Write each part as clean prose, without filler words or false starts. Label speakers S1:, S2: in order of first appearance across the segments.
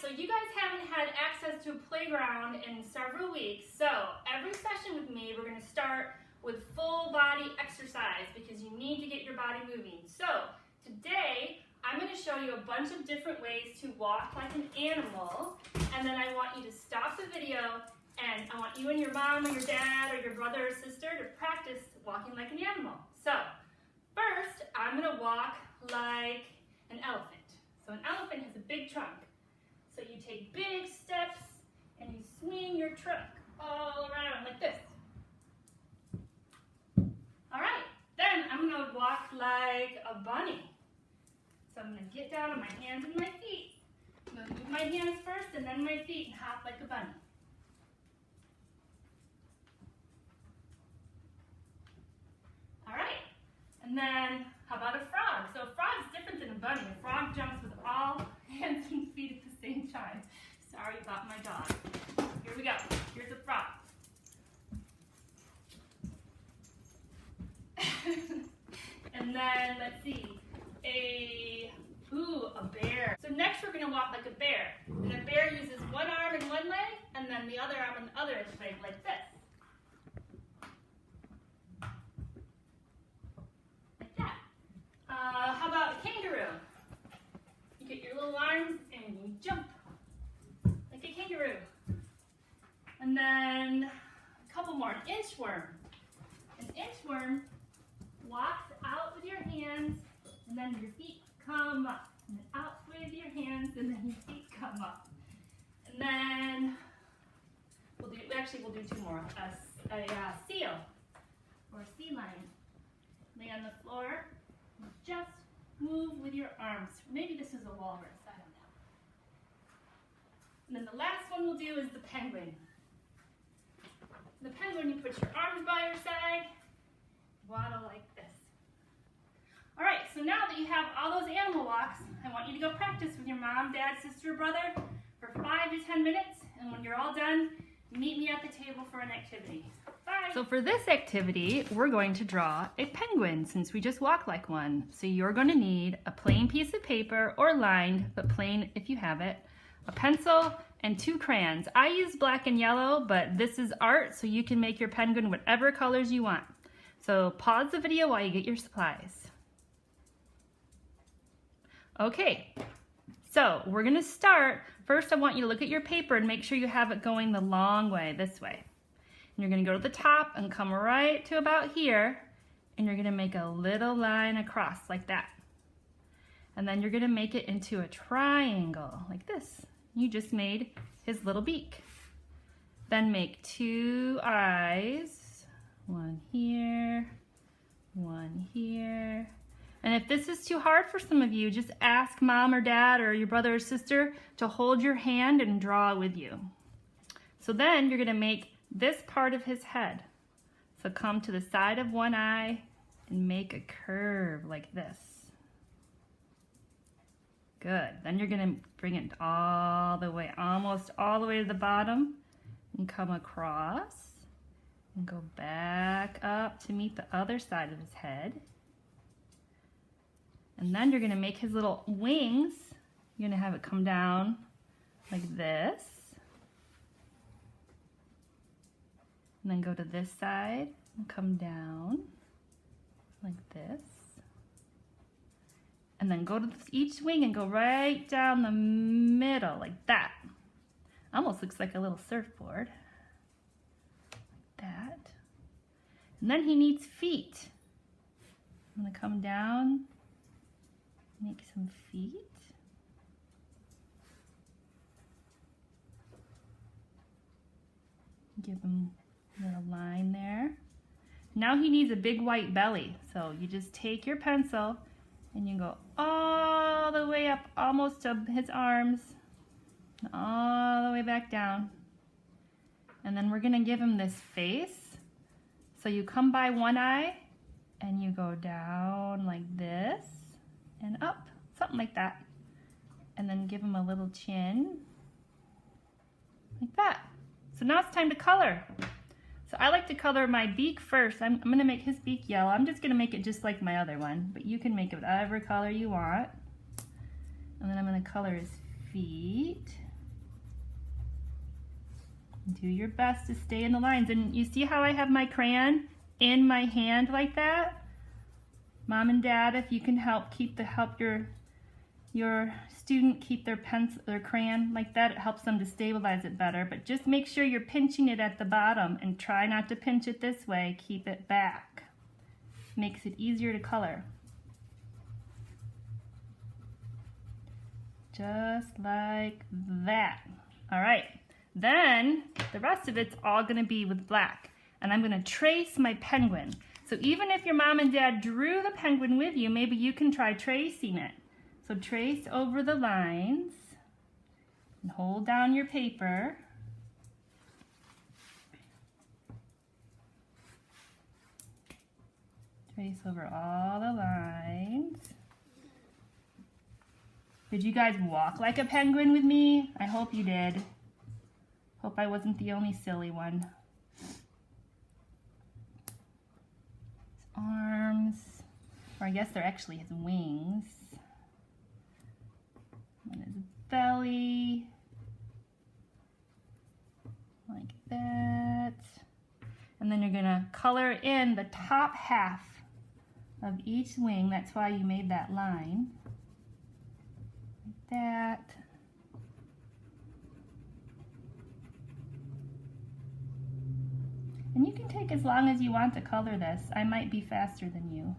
S1: so you guys haven't had access to a playground in several weeks, so every session with me, we're going to start with full body exercise because you need to get your body moving. So today, I'm going to show you a bunch of different ways to walk like an animal, and then I want you to stop the video, and I want you and your mom or your dad or your brother or sister to practice walking like an animal. So first, I'm going to walk like an elephant. So an elephant has a big trunk. So you take big steps and you swing your trunk all around like this. All right, then I'm going to walk like a bunny. So I'm going to get down on my hands and my feet. I'm going to move my hands first and then my feet and hop like a bunny. All right, and then how about a frog? So a frog's different than a bunny. A frog jumps with all hands and feet at the same time. Sorry about my dog. Here we go. Here's a frog. And then let's see, a bear. So next we're going to walk like a bear. And a bear uses one arm and one leg, and then the other arm and the other leg like this. Like that. How about a kangaroo? You get your little arms and you jump like a kangaroo. And then a couple more. An inchworm. An inchworm walks out with your hands, and then your feet come up. And then out with your hands, and then your feet come up. And then we'll do two more. A seal or a sea lion. Lay on the floor. And just move with your arms. Maybe this is a walrus. I don't know. And then the last one we'll do is the penguin. The penguin, you put your arms by your side, waddle like this. All right, so now that you have all those animal walks, I want you to go practice with your mom, dad, sister, or brother for 5 to 10 minutes, and when you're all done, meet me at the table for an activity. Bye. So for this activity, we're going to draw a penguin since we just walked like one. So you're going to need a plain piece of paper or lined, but plain if you have it, a pencil, and 2 crayons. I use black and yellow, but this is art, so you can make your penguin whatever colors you want. So pause the video while you get your supplies. Okay, so we're gonna start. First, I want you to look at your paper and make sure you have it going the long way, this way. And you're gonna go to the top and come right to about here, and you're gonna make a little line across like that. And then you're gonna make it into a triangle like this. You just made his little beak. Then make 2 eyes, one here, one here. And if this is too hard for some of you, just ask mom or dad or your brother or sister to hold your hand and draw with you. So then you're gonna make this part of his head. So come to the side of one eye and make a curve like this. Good. Then you're gonna bring it all the way, almost all the way to the bottom, and come across and go back up to meet the other side of his head. And then you're gonna make his little wings. You're gonna have it come down like this. And then go to this side and come down like this. And then go to each wing and go right down the middle like that. Almost looks like a little surfboard. Like that. And then he needs feet. I'm gonna come down, make some feet. Give him a little line there. Now he needs a big white belly. So you just take your pencil and you go all the way up, almost to his arms, all the way back down. And then we're gonna give him this face. So you come by one eye and you go down like this and up, something like that. And then give him a little chin, like that. So now it's time to color. So I like to color my beak first. I'm gonna make his beak yellow. I'm just gonna make it just like my other one, but you can make it whatever color you want. And then I'm gonna color his feet. Do your best to stay in the lines. And you see how I have my crayon in my hand like that? Mom and Dad, if you can help your student keep their crayon like that, it helps them to stabilize it better. But just make sure you're pinching it at the bottom and try not to pinch it this way. Keep it back. Makes it easier to color. Just like that. All right, then the rest of it's all gonna be with black. And I'm gonna trace my penguin. So even if your mom and dad drew the penguin with you, maybe you can try tracing it. So trace over the lines and hold down your paper. Trace over all the lines. Did you guys walk like a penguin with me? I hope you did. Hope I wasn't the only silly one. His arms, or I guess they're actually his wings. And his belly, like that. And then you're gonna color in the top half of each wing. That's why you made that line. Like that. And you can take as long as you want to color this. I might be faster than you.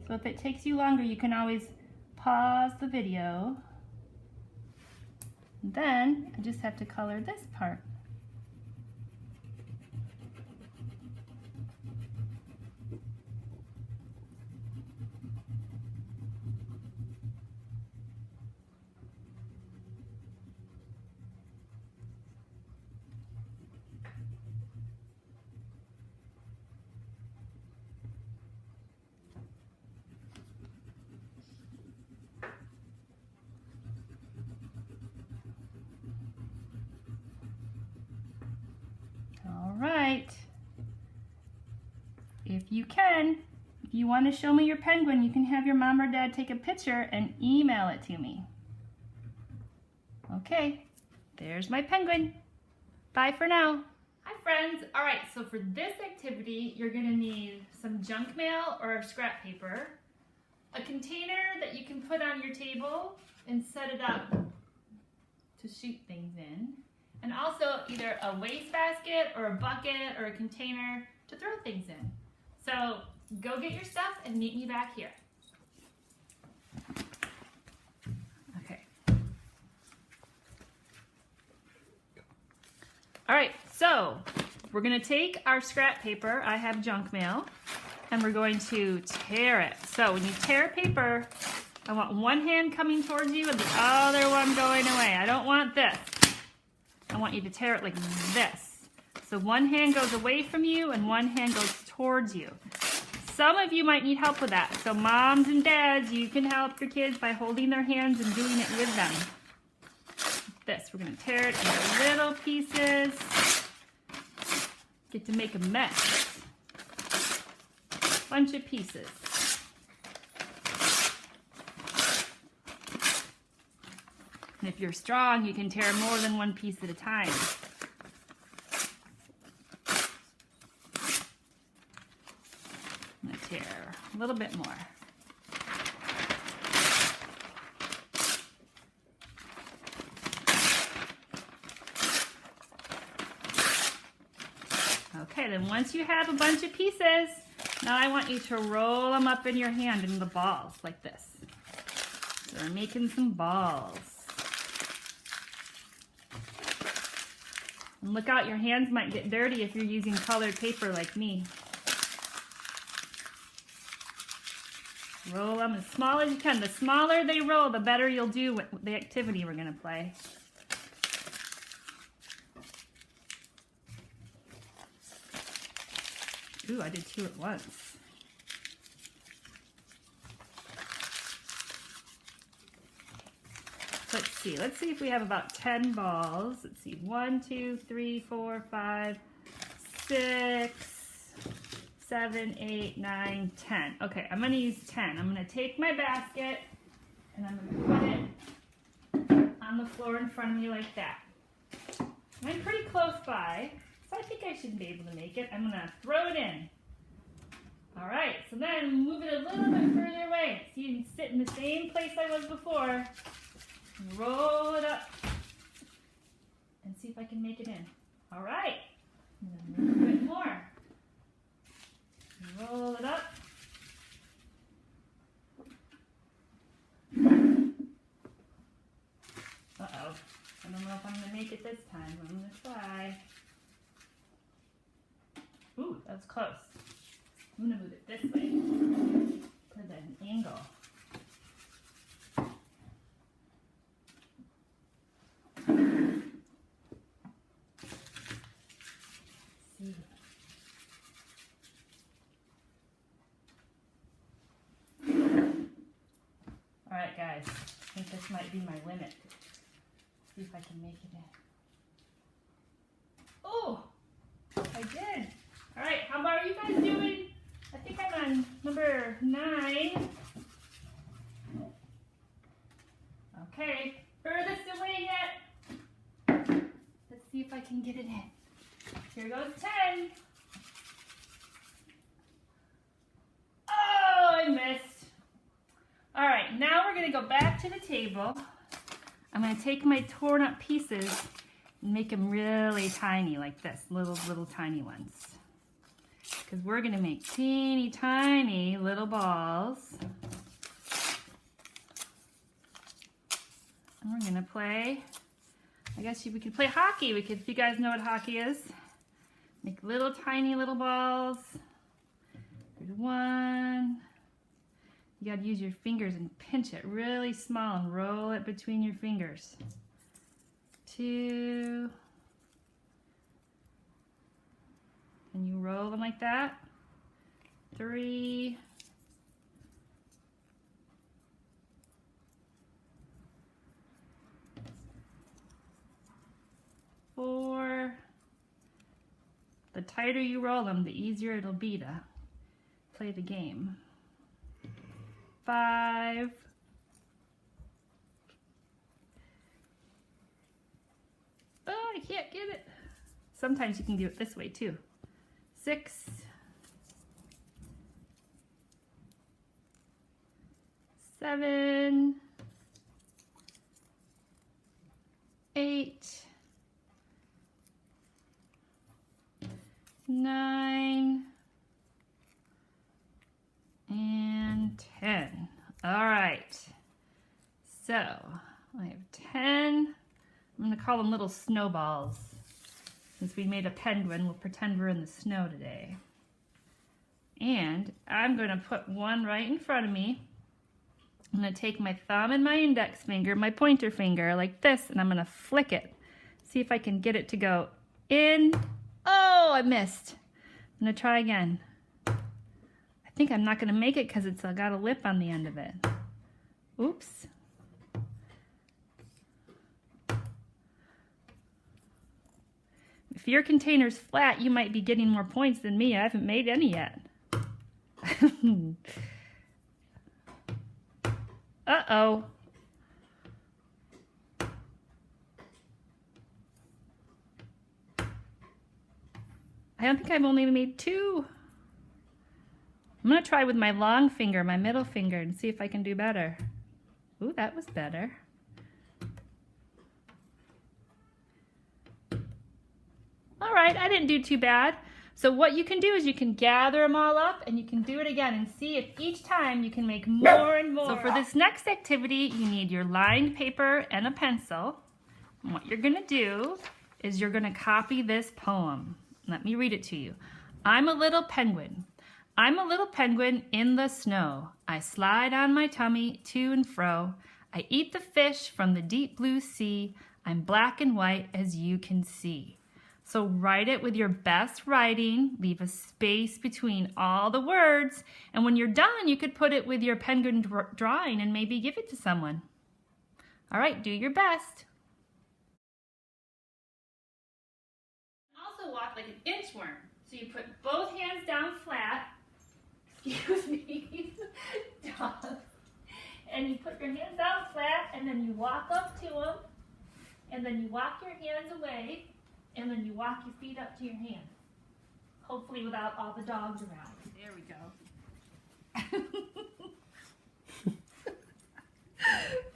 S1: So if it takes you longer, you can always pause the video. And then I just have to color this part. Right. If you want to show me your penguin, you can have your mom or dad take a picture and email it to me. Okay, there's my penguin. Bye for now. Hi friends. All right, so for this activity, you're going to need some junk mail or scrap paper, a container that you can put on your table and set it up to shoot things in. And also either a wastebasket or a bucket or a container to throw things in. So go get your stuff and meet me back here. Okay. All right, so we're gonna take our scrap paper, I have junk mail, and we're going to tear it. So when you tear paper, I want one hand coming towards you and the other one going away. I don't want this. I want you to tear it like this. So one hand goes away from you and one hand goes towards you. Some of you might need help with that. So moms and dads, you can help your kids by holding their hands and doing it with them. This, we're gonna tear it into little pieces. Get to make a mess. Bunch of pieces. And if you're strong, you can tear more than one piece at a time. I'm going to tear a little bit more. Okay, then once you have a bunch of pieces, now I want you to roll them up in your hand into the balls like this. So we're making some balls. And look out, your hands might get dirty if you're using colored paper like me. Roll them as small as you can. The smaller they roll, the better you'll do with the activity we're going to play. Ooh, I did 2 at once. Let's see if we have about 10 balls. Let's see, 1, 2, 3, 4, 5, 6, 7, 8, 9, 10. Okay, I'm gonna use 10. I'm gonna take my basket and I'm gonna put it on the floor in front of me like that. I'm pretty close by, so I think I should be able to make it. I'm going to throw it in. All right, so then move it a little bit further away so you can sit in the same place I was before. Roll it up and see if I can make it in. All right, a little bit more. Roll it up. Uh-oh. I don't know if I'm going to make it this time. I'm going to try. Ooh, that was close. I'm going to move it this way. Put it at an angle. See. All right, guys. I think this might be my limit. See if I can make it in. Oh, I did. All right, how about are you guys doing? I think I'm on number 9. Okay, furthest away yet. Let's see if I can get it in. Here goes 10. Oh, I missed. All right, now we're gonna go back to the table. I'm going to take my torn up pieces and make them really tiny like this, little tiny ones. Because we're going to make teeny tiny little balls. And we're going to play, I guess we could play hockey. If you guys know what hockey is. Make little tiny little balls. Here's one. You gotta use your fingers and pinch it really small and roll it between your fingers. 2. And you roll them like that. 3. 4. The tighter you roll them, the easier it'll be to play the game. 5. Oh, I can't get it. Sometimes you can do it this way too. 6. 7. 8. 9. And 10. All right. So I have 10. I'm going to call them little snowballs. Since we made a penguin, we'll pretend we're in the snow today. And I'm going to put one right in front of me. I'm going to take my thumb and my index finger, my pointer finger, like this, and I'm going to flick it. See if I can get it to go in. Oh, I missed. I'm going to try again. I think I'm not going to make it because it's got a lip on the end of it. Oops. If your container's flat, you might be getting more points than me. I haven't made any yet. Uh-oh. I don't think I've only made 2. I'm going to try with my long finger, my middle finger, and see if I can do better. Ooh, that was better. All right, I didn't do too bad. So what you can do is you can gather them all up and you can do it again and see if each time you can make more and more. So for this next activity, you need your lined paper and a pencil. And what you're going to do is you're going to copy this poem. Let me read it to you. I'm a little penguin. I'm a little penguin in the snow. I slide on my tummy to and fro. I eat the fish from the deep blue sea. I'm black and white as you can see. So write it with your best writing. Leave a space between all the words. And when you're done, you could put it with your penguin drawing and maybe give it to someone. All right, do your best. Also walk like an inchworm. So you put both hands down flat. Excuse me, dog. And you put your hands down flat and then you walk up to them And then you walk your hands away, and then you walk your feet up to your hands. Hopefully without all the dogs around. There we go.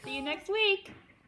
S1: See you next week.